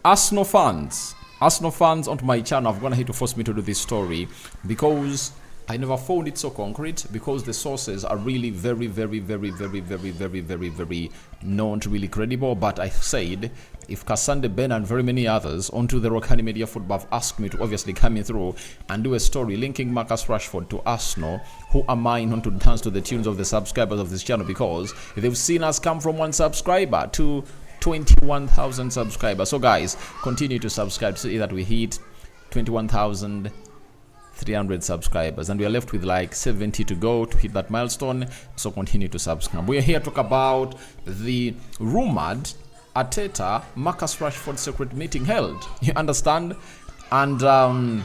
Arsenal fans onto my channel have gone ahead to force me to do this story because I never found it so concrete, because the sources are really very not really credible. But I said, if Kasande Ben and very many others onto the Rokani Media Football have asked me to obviously come in through and do a story linking Marcus Rashford to Arsenal, who am I not to dance to the tunes of the subscribers of this channel? Because they've seen us come from 1 subscriber to 21,000 subscribers. So guys, continue to subscribe so that we hit 21,300 subscribers, and we are left with like 70 to go to hit that milestone. So continue to subscribe. We are here to talk about the rumored Arteta Marcus Rashford secret meeting held. You understand? And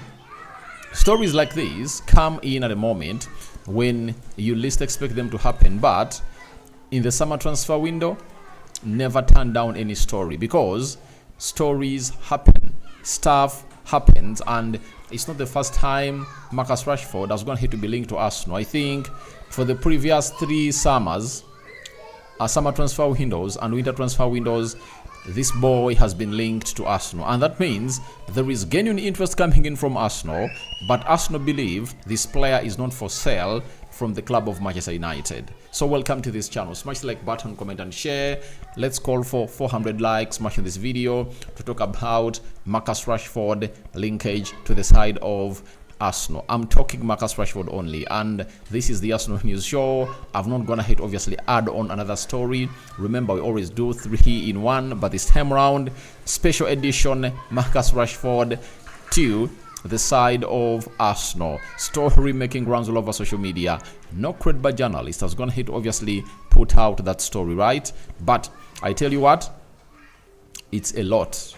stories like these come in at a moment when you least expect them to happen, but in the summer transfer window, never turn down any story, because stories happen, stuff happens, and it's not the first time Marcus Rashford has gone here to be linked to Arsenal. I think for the previous 3 summers, summer transfer windows and winter transfer windows, this boy has been linked to Arsenal, and that means there is genuine interest coming in from Arsenal, but Arsenal believe this player is not for sale from the club of Manchester United. So welcome to this channel. Smash the like button, comment and share. Let's call for 400 likes. Smash this video to talk about Marcus Rashford linkage to the side of Arsenal. I'm talking Marcus Rashford only, and this is the Arsenal News Show. I've not gone ahead obviously add on another story. Remember, we always do 3 in 1, but this time around, special edition Marcus Rashford to the side of Arsenal. Story making rounds all over social media. No credible journalist has gone ahead obviously put out that story, right? But I tell you what, it's a lot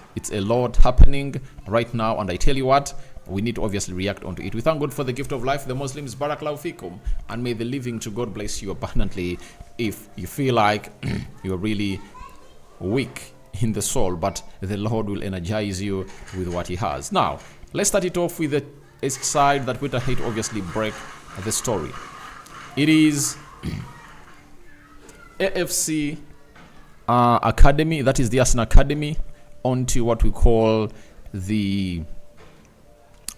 happening right now, and I tell you what, we need to obviously react onto it. We thank God for the gift of life. The Muslims, Barakallahu fikum, and may the living to God bless you abundantly. If you feel like you're really weak in the soul, but the Lord will energize you with what He has. Now, let's start it off with the side that would hate obviously break the story. It is AFC Academy, that is the Arsenal Academy, onto what we call the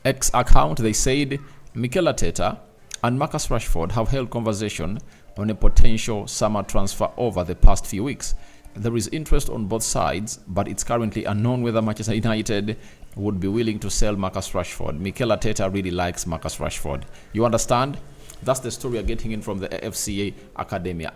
X account. They said Mikel Arteta and Marcus Rashford have held conversation on a potential summer transfer over the past few weeks. There is interest on both sides, but it's currently unknown whether Manchester United would be willing to sell Marcus Rashford. Mikel Arteta really likes Marcus Rashford. You understand? That's the story you're getting in from the AFC Academy.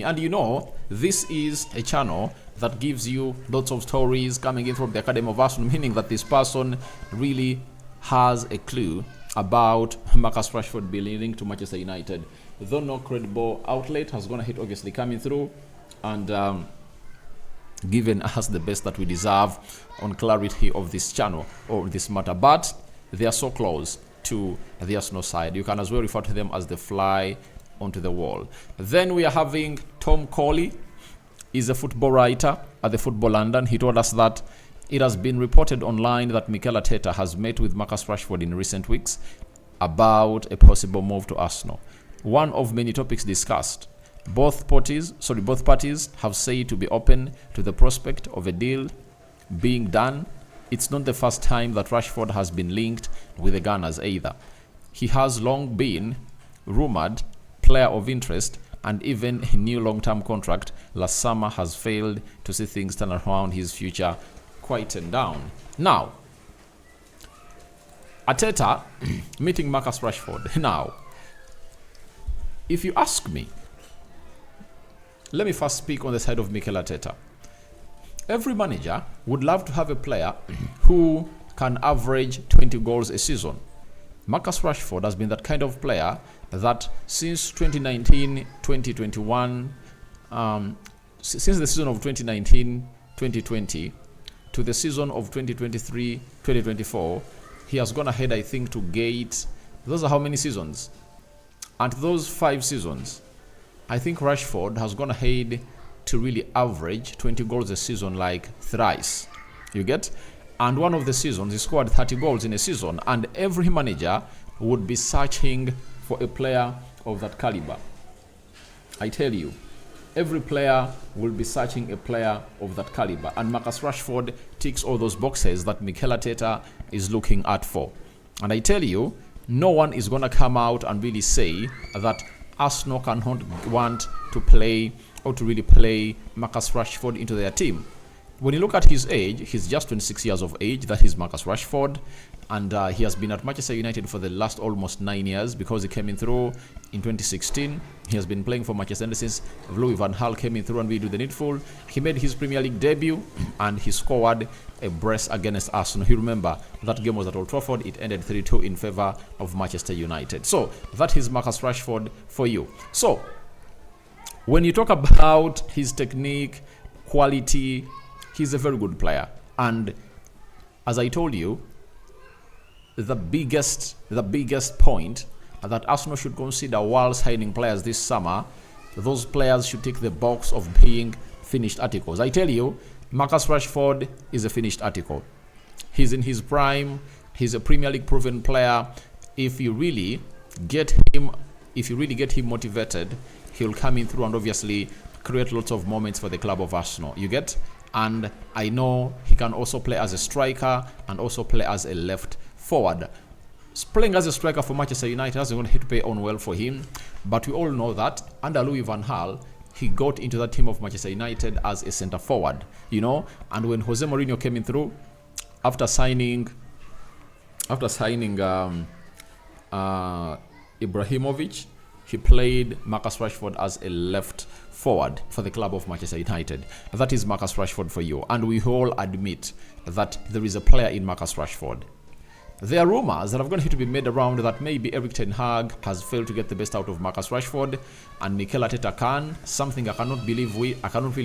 And you know, this is a channel that gives you lots of stories coming in from the Academy of Arsenal, meaning that this person really has a clue about Marcus Rashford being linked to Manchester United. Though no credible outlet has gone ahead obviously coming through and given us the best that we deserve on clarity of this channel or this matter, but they are so close to the Arsenal side. You can as well refer to them as the fly onto the wall. Then we are having Tom Coley. He's a football writer at the Football London. He told us that it has been reported online that Mikel Arteta has met with Marcus Rashford in recent weeks about a possible move to Arsenal. One of many topics discussed. Both parties have said to be open to the prospect of a deal being done. It's not the first time that Rashford has been linked with the Gunners either. He has long been rumored player of interest, and even a new long-term contract last summer has failed to see things turn around, his future quieten down. Now, Arteta meeting Marcus Rashford. Now, if you ask me, let me first speak on the side of Mikel Arteta. Every manager would love to have a player who can average 20 goals a season. Marcus Rashford has been that kind of player that since 2019-2021, since the season of 2019-2020 to the season of 2023-2024, he has gone ahead, I think, to gate. Those are how many seasons? And those 5 seasons, I think Rashford has gone ahead to really average 20 goals a season, like thrice. You get? And one of the seasons, he scored 30 goals in a season, and every manager would be searching for a player of that caliber. I tell you, every player will be searching a player of that caliber. And Marcus Rashford ticks all those boxes that Mikel Arteta is looking at for. And I tell you, no one is going to come out and really say that Arsenal cannot want to play or to really play Marcus Rashford into their team. When you look at his age, he's just 26 years of age. That is Marcus Rashford. And he has been at Manchester United for the last almost 9 years because he came in through in 2016. He has been playing for Manchester United since Louis van Gaal came in through and we do the needful. He made his Premier League debut and he scored a brace against Arsenal. You remember that game was at Old Trafford. It ended 3-2 in favor of Manchester United. So that is Marcus Rashford for you. So when you talk about his technique, quality, he's a very good player. And as I told you, the biggest point that Arsenal should consider while signing players this summer, those players should tick the box of being finished articles. I tell you, Marcus Rashford is a finished article. He's in his prime. He's a Premier League proven player. If you really get him motivated, he'll come in through and obviously create lots of moments for the club of Arsenal. You get? And I know he can also play as a striker and also play as a left forward. Playing as a striker for Manchester United hasn't going to pay on well for him, but we all know that under Louis van Gaal, he got into that team of Manchester United as a centre forward, you know. And when Jose Mourinho came in through, after signing Ibrahimovic, he played Marcus Rashford as a left forward for the club of Manchester United. That is Marcus Rashford for you. And we all admit that there is a player in Marcus Rashford. There are rumors that are going to be made around that maybe Erik ten Hag has failed to get the best out of Marcus Rashford and Mikel Arteta can. Something I cannot really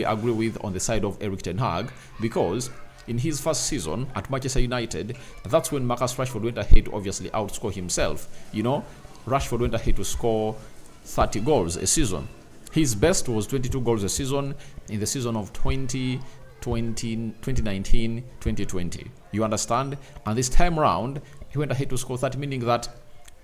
agree with on the side of Erik ten Hag, because in his first season at Manchester United, that's when Marcus Rashford went ahead to obviously outscore himself. You know, Rashford went ahead to score 30 goals a season. His best was 22 goals a season in the season of 2019-2020. You understand? And this time round, he went ahead to score 30, meaning that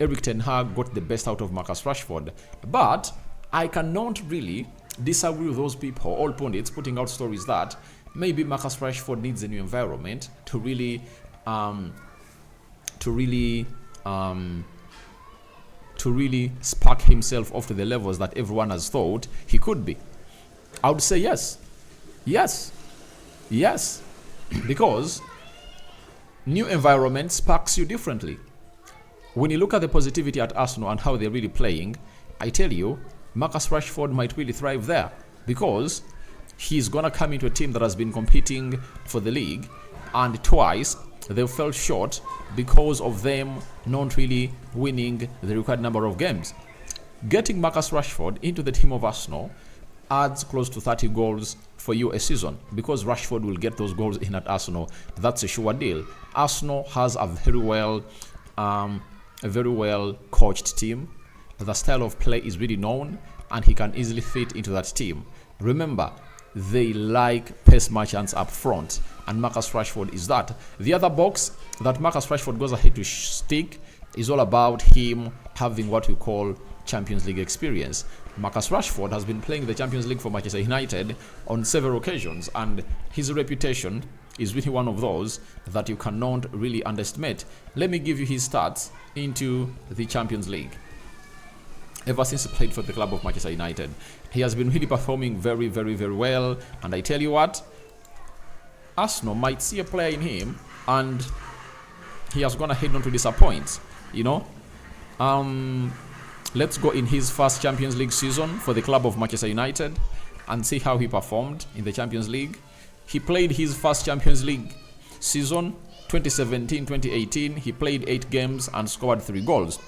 Erik ten Hag got the best out of Marcus Rashford. But I cannot really disagree with those people, all pundits, putting out stories that maybe Marcus Rashford needs a new environment to really spark himself off to the levels that everyone has thought he could be. I would say yes. Because new environment sparks you differently. When you look at the positivity at Arsenal and how they're really playing, I tell you, Marcus Rashford might really thrive there, because he's going to come into a team that has been competing for the league, and twice they fell short because of them not really winning the required number of games. Getting Marcus Rashford into the team of Arsenal adds close to 30 goals for you a season, because Rashford will get those goals in at Arsenal. That's a sure deal. Arsenal has a very well coached team. The style of play is really known, and he can easily fit into that team. Remember, they like pace merchants up front, and Marcus Rashford is that. The other box that Marcus Rashford goes ahead to stick is all about him having what we call Champions League experience. Marcus Rashford has been playing the Champions League for Manchester United on several occasions, and his reputation is really one of those that you cannot really underestimate. Let me give you his stats into the Champions League. Ever since he played for the club of Manchester United, he has been really performing very, very, very well. And I tell you what, Arsenal might see a player in him, and he has gone ahead not to disappoint. You know, let's go in his first Champions League season for the club of Manchester United and see how he performed in the Champions League. He played his first Champions League season, 2017-2018. He played 8 games and scored 3 goals.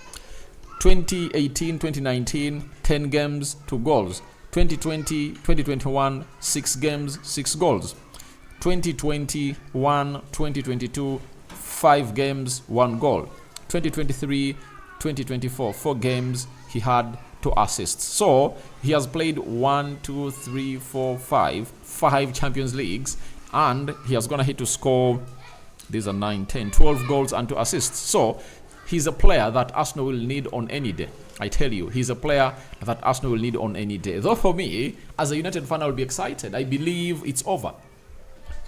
2018-2019, 10 games, 2 goals. 2020-2021, 6 games, 6 goals. 2021-2022, 5 games, 1 goal. 2023-2024, 4 games, he had 2 assists. So he has played 5 Champions Leagues, and he has gone ahead to score, these are 9, 10, 12 goals and 2 assists. So He's a player that Arsenal will need on any day. I tell you, he's a player that Arsenal will need on any day. Though for me, as a United fan, I'll be excited. I believe it's over.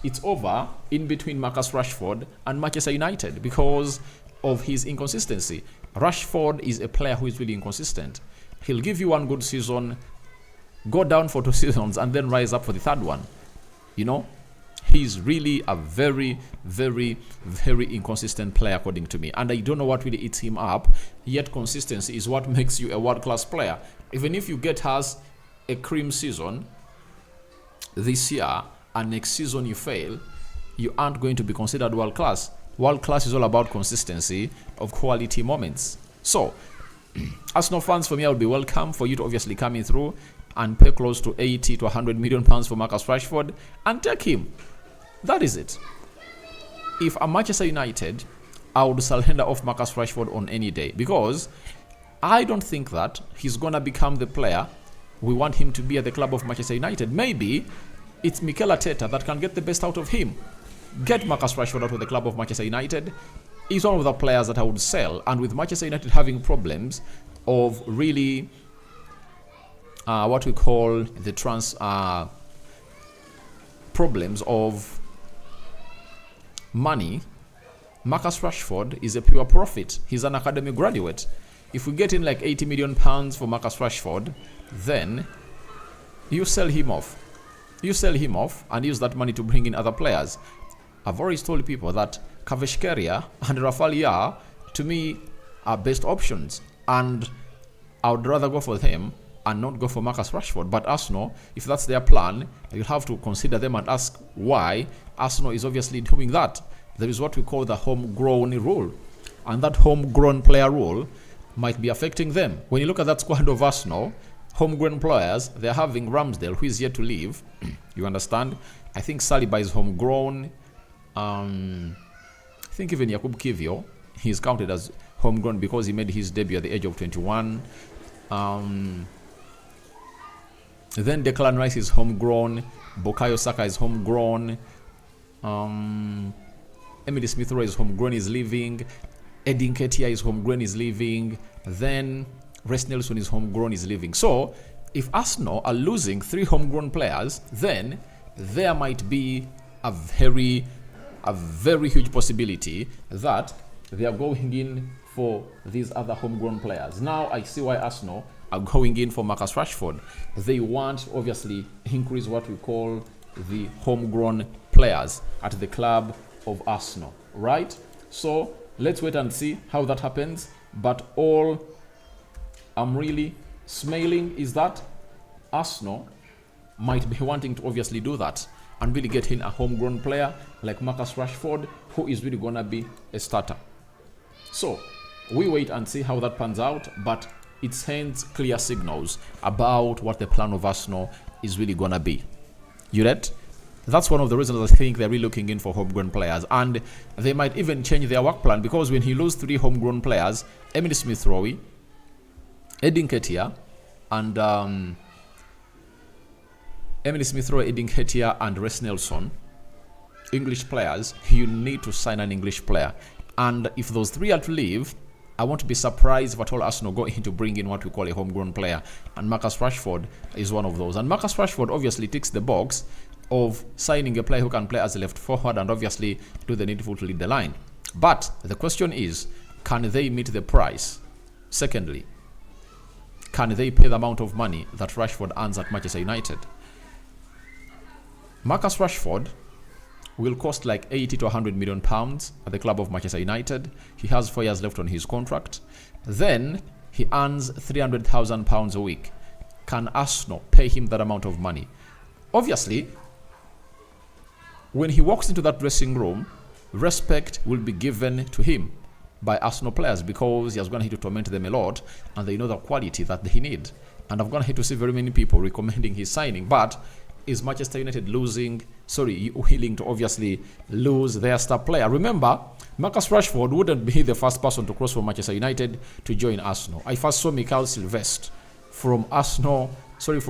It's over in between Marcus Rashford and Manchester United because of his inconsistency. Rashford is a player who is really inconsistent. He'll give you one good season, go down for 2 seasons, and then rise up for the 3rd one. You know, he's really a very, very, very inconsistent player according to me. And I don't know what really eats him up, yet consistency is what makes you a world-class player. Even if you get us a cream season this year and next season you fail, you aren't going to be considered world-class. World-class is all about consistency of quality moments. So, Arsenal fans, for me, I would be welcome for you to obviously come in through and pay close to 80 to 100 million pounds for Marcus Rashford and take him. That is it. If I'm Manchester United, I would surrender off Marcus Rashford on any day because I don't think that he's going to become the player we want him to be at the club of Manchester United. Maybe it's Mikel Arteta that can get the best out of him. Get Marcus Rashford out of the club of Manchester United. He's one of the players that I would sell. And with Manchester United having problems of really what we call the problems of money, Marcus Rashford is a pure profit. He's an academy graduate. If we get in like 80 million pounds for Marcus Rashford, then you sell him off. You sell him off and use that money to bring in other players. I've always told people that Kvaratskhelia and Rafael, to me, are best options. And I would rather go for them and not go for Marcus Rashford. But Arsenal, if that's their plan, you'll have to consider them and ask why Arsenal is obviously doing that. There is what we call the homegrown rule. And that homegrown player rule might be affecting them. When you look at that squad of Arsenal, homegrown players, they're having Ramsdale, who is yet to leave. You understand? I think Saliba is homegrown. I think even Jakub Kiwior, he's counted as homegrown because he made his debut at the age of 21. Then Declan Rice is homegrown. Bukayo Saka is homegrown. Emily Smith-Rowe is homegrown, is leaving. Edin Nketiah is homegrown, is leaving. Then Reece Nelson is homegrown, is leaving. So, if Arsenal are losing 3 homegrown players, then there might be a very huge possibility that they are going in for these other homegrown players. Now, I see why Arsenal are going in for Marcus Rashford. They want, obviously, increase what we call the homegrown players at the club of Arsenal, right? So, let's wait and see how that happens. But all I'm really smelling is that Arsenal might be wanting to obviously do that and really get in a homegrown player like Marcus Rashford, who is really going to be a starter. So, we wait and see how that pans out, but it sends clear signals about what the plan of Arsenal is really going to be. You read? That's one of the reasons I think they're really looking in for homegrown players. And they might even change their work plan because when he loses 3 homegrown players, Emily Smith-Rowe, Edin Nketiah, and Reece Nelson, English players, you need to sign an English player. And if those 3 are to leave, I won't be surprised if at all Arsenal go in to bring in what we call a homegrown player. And Marcus Rashford is one of those. And Marcus Rashford obviously ticks the box of signing a player who can play as a left forward and obviously do the needful to lead the line. But the question is, can they meet the price? Secondly, can they pay the amount of money that Rashford earns at Manchester United? Marcus Rashford will cost like 80 to 100 million pounds at the club of Manchester United. He has 4 years left on his contract. Then he earns 300,000 pounds a week. Can Arsenal pay him that amount of money? Obviously, when he walks into that dressing room, respect will be given to him by Arsenal players because he has going to hate to torment them a lot and they know the quality that they need. And I've going to hate to see very many people recommending his signing. But is Manchester United willing to obviously lose their star player? Remember, Marcus Rashford wouldn't be the first person to cross from Manchester United to join Arsenal. I first saw Mikel from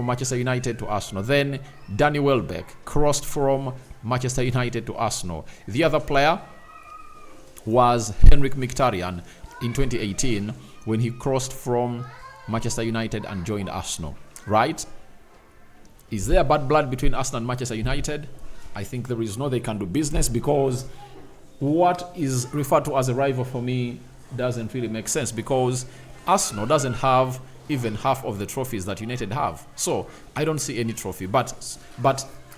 Manchester United to Arsenal. Then Danny Welbeck crossed from Manchester United to Arsenal. The other player was Henrik Mkhitaryan, in 2018 when he crossed from Manchester United and joined Arsenal, right? Is there bad blood between Arsenal and Manchester United? I think there is no. They can do business, because what is referred to as a rival for me doesn't really make sense, because Arsenal doesn't have even half of the trophies that United have. So I don't see any trophy. But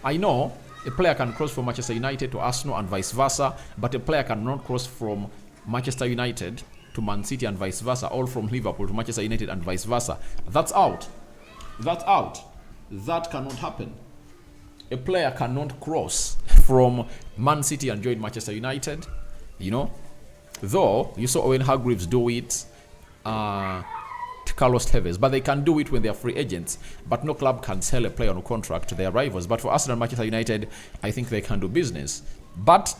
I know a player can cross from Manchester United to Arsenal and vice versa, but a player cannot cross from Manchester United to Man City and vice versa, or from Liverpool to Manchester United and vice versa. That's out. That's out. That cannot happen. A player cannot cross from Man City and join Manchester United, you know. Though you saw Owen Hargreaves do it to Carlos Tevez, but they can do it when they are free agents. But no club can sell a player on a contract to their rivals. But for Arsenal and Manchester United, I think they can do business. But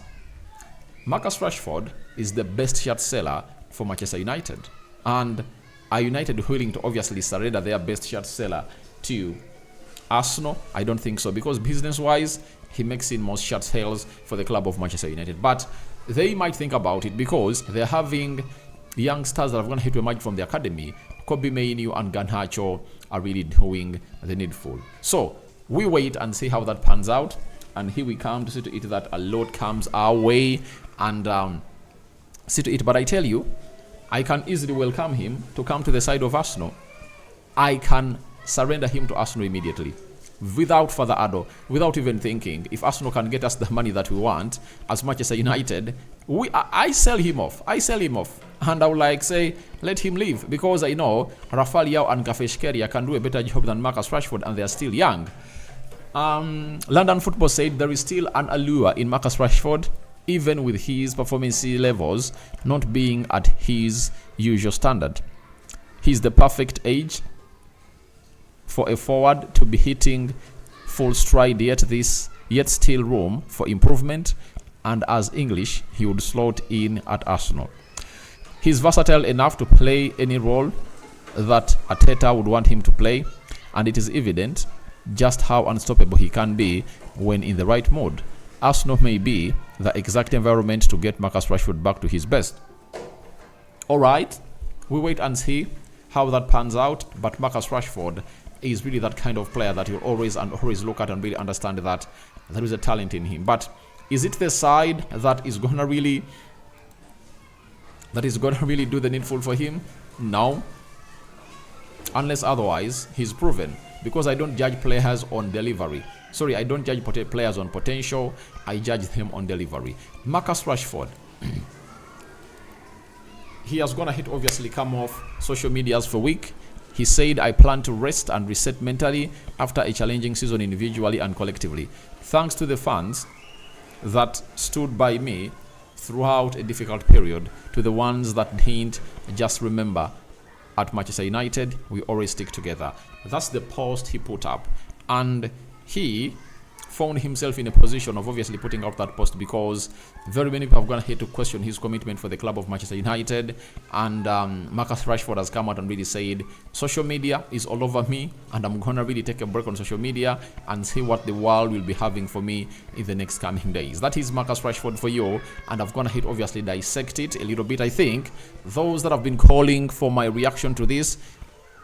Marcus Rashford is the best shirt seller for Manchester United, and are United willing to obviously surrender their best shirt seller to Arsenal? I don't think so, because business-wise, he makes in most shirt sales for the club of Manchester United. But they might think about it, because they're having young stars that are going to hit to emerge from the academy. Kobe Mainoo and Garnacho are really doing the needful. So we wait and see how that pans out. And here we come to see to it that a lot comes our way and see to it. But I tell you, I can easily welcome him to come to the side of Arsenal. I can surrender him to Arsenal immediately, without further ado, without even thinking. If Arsenal can get us the money that we want, as much as United, I sell him off. And I would like say, let him leave, because I know Rafael Leao and Kafeshkeria can do a better job than Marcus Rashford, and they are still young. London Football said there is still an allure in Marcus Rashford, even with his performance levels not being at his usual standard. He's the perfect age for a forward to be hitting full stride, yet still room for improvement, and as English, he would slot in at Arsenal. He's versatile enough to play any role that Arteta would want him to play, and it is evident just how unstoppable he can be when in the right mood. Arsenal may be the exact environment to get Marcus Rashford back to his best. Alright, we wait and see how that pans out, but Marcus Rashford is really that kind of player that you'll always look at and really understand that there is a talent in him. But is it the side that is gonna really do the needful for him? No. Unless otherwise, he's proven. Because I don't judge players on delivery. Sorry, I don't judge players on potential. I judge them on delivery. Marcus Rashford, he has gonna hit obviously come off social medias for a week. He said, I plan to rest and reset mentally after a challenging season individually and collectively. Thanks to the fans that stood by me throughout a difficult period, to the ones that didn't just remember. At Manchester United, we always stick together. That's the post he put up. And he found himself in a position of obviously putting out that post, because very many people have gone ahead to question his commitment for the club of Manchester United. And Marcus Rashford has come out and really said, social media is all over me, and I'm going to really take a break on social media and see what the world will be having for me in the next coming days. That is Marcus Rashford for you, and I've gone ahead obviously dissect it a little bit. I think those that have been calling for my reaction to this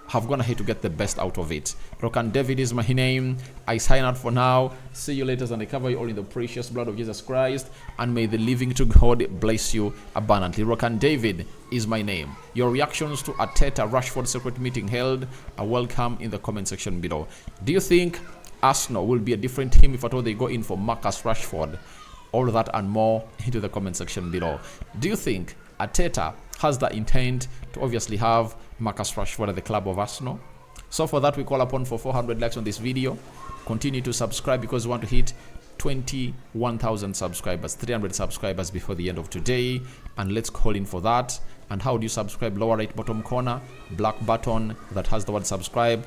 have gone ahead to get the best out of it. Rokani David is my name. I sign out for now. See you later, and I cover you all in the precious blood of Jesus Christ. And may the living to God bless you abundantly. Rokani David is my name. Your reactions to Arteta Rashford secret meeting held are welcome in the comment section below. Do you think Arsenal will be a different team if at all they go in for Marcus Rashford? All that and more into the comment section below. Do you think Arteta has the intent to obviously have Marcus Rashford at the club of Arsenal? So for that, we call upon for 400 likes on this video. Continue to subscribe, because we want to hit 21,000 subscribers, 300 subscribers before the end of today, and let's call in for that. And how do you subscribe? Lower right bottom corner, black button that has the word subscribe.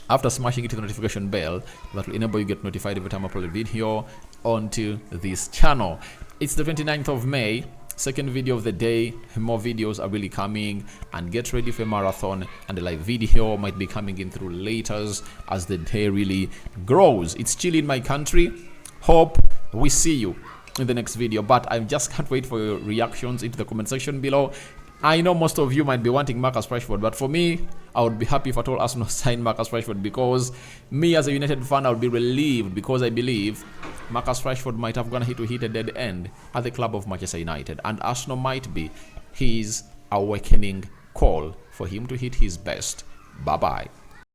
After smashing it to the notification bell, that will enable you to get notified every time I upload a video onto this channel. It's the 29th of May. Second video of the day. More videos are really coming, and get ready for a marathon, and a live video might be coming in through later as the day really grows. It's chill in my country. Hope we see you in the next video, but I just can't wait for your reactions into the comment section below. I know most of you might be wanting Marcus Rashford, but for me, I would be happy if at all Arsenal sign Marcus Rashford, because me as a United fan, I would be relieved, because I believe Marcus Rashford might have gone to hit a dead end at the club of Manchester United, and Arsenal might be his awakening call for him to hit his best. Bye-bye.